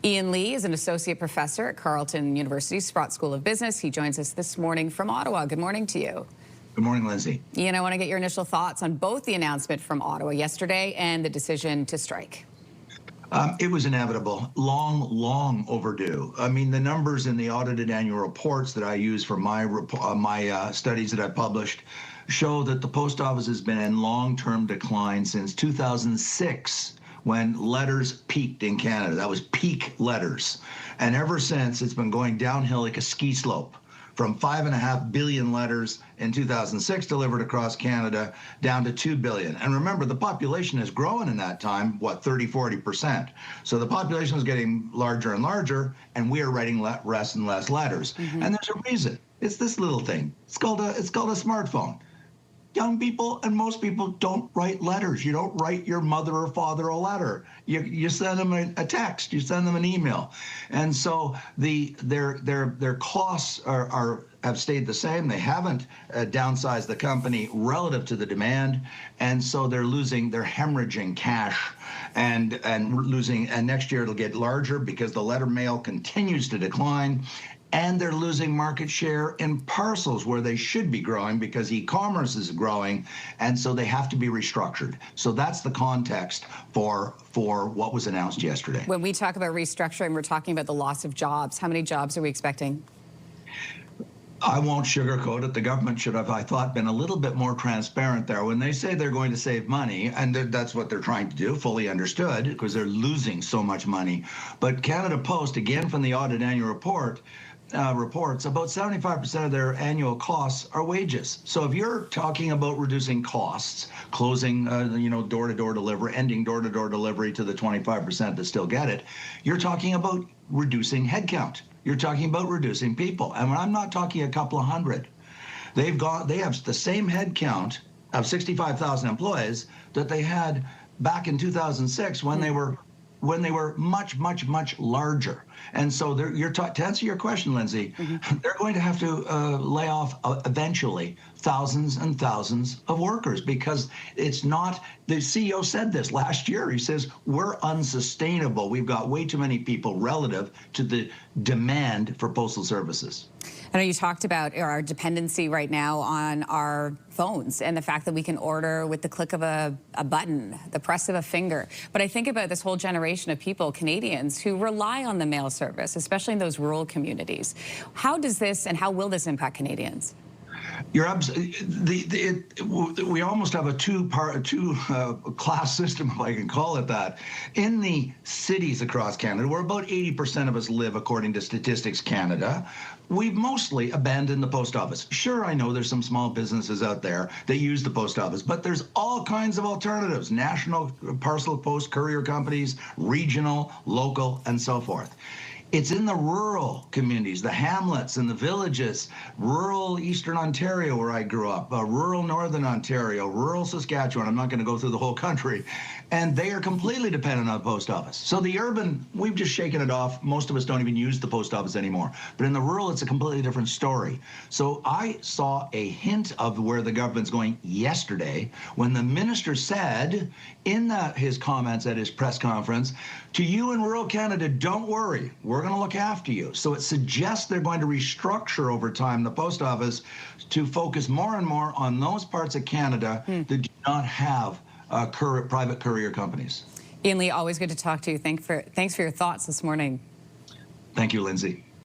Ian Lee is an associate professor at Carleton University, Sprott School of Business. He joins us this morning from Ottawa. Good morning to you. Good morning, Lindsay. Ian, I want to get your initial thoughts on both the announcement from Ottawa yesterday and the decision to strike. It was inevitable, long overdue. I mean, the numbers in the audited annual reports that I use for my studies that I published show that the post office has been in long-term decline since 2006, when letters peaked in Canada. That was peak letters. And ever since, it's been going downhill like a ski slope, from 5.5 billion letters in 2006 delivered across Canada down to 2 billion. And remember, the population has grown in that time, what, 30–40%. So the population is getting larger and larger, and we are writing less and less letters. And there's a reason. It's this little thing. It's called a smartphone. Young people and most people don't write letters. You don't write your mother or father a letter. You send them a text. You send them an email, and so their costs have stayed the same. They haven't downsized the company relative to the demand, and so they're hemorrhaging cash, and losing. And next year it'll get larger because the letter mail continues to decline. And they're losing market share in parcels where they should be growing because e-commerce is growing, and so they have to be restructured. So that's the context for what was announced yesterday. When we talk about restructuring, we're talking about the loss of jobs. How many jobs are we expecting? I won't sugarcoat it. The government should have, I thought, been a little bit more transparent there. When they say they're going to save money, and that's what they're trying to do, fully understood, because they're losing so much money. But Canada Post, again from the audit annual report, reports about 75% of their annual costs are wages. So if you're talking about reducing costs, closing, door-to-door delivery, ending door-to-door delivery to the 25% that still get it, you're talking about reducing headcount. You're talking about reducing people. And I'm not talking a couple of hundred. They have the same headcount of 65,000 employees that they had back in 2006 when they were much larger. And so to answer your question, Lindsay, they're going to have to lay off eventually thousands and thousands of workers, because it's not, the CEO said this last year. He says, we're unsustainable. We've got way too many people relative to the demand for postal services. I know you talked about our dependency right now on our phones and the fact that we can order with the click of a button, the press of a finger. But I think about this whole generation of people, Canadians, who rely on the mail service, especially in those rural communities. How does this and how will this impact Canadians? You're we almost have a two-class system, if I can call it that. In the cities across Canada, where about 80% of us live, according to Statistics Canada, we've mostly abandoned the post office. Sure, I know there's some small businesses out there that use the post office, but there's all kinds of alternatives: national parcel post courier companies, regional, local, and so forth. It's in the rural communities, the hamlets and the villages, rural Eastern Ontario, where I grew up, rural Northern Ontario, rural Saskatchewan. I'm not going to go through the whole country. And they are completely dependent on the post office. So the urban, we've just shaken it off. Most of us don't even use the post office anymore. But in the rural, it's a completely different story. So I saw a hint of where the government's going yesterday when the minister said in his comments at his press conference, to you in rural Canada, don't worry, we're going to look after you. So it suggests they're going to restructure over time the post office to focus more and more on those parts of Canada that do not have private courier companies. Ian Lee, always good to talk to you. Thanks for your thoughts this morning. Thank you, Lindsay.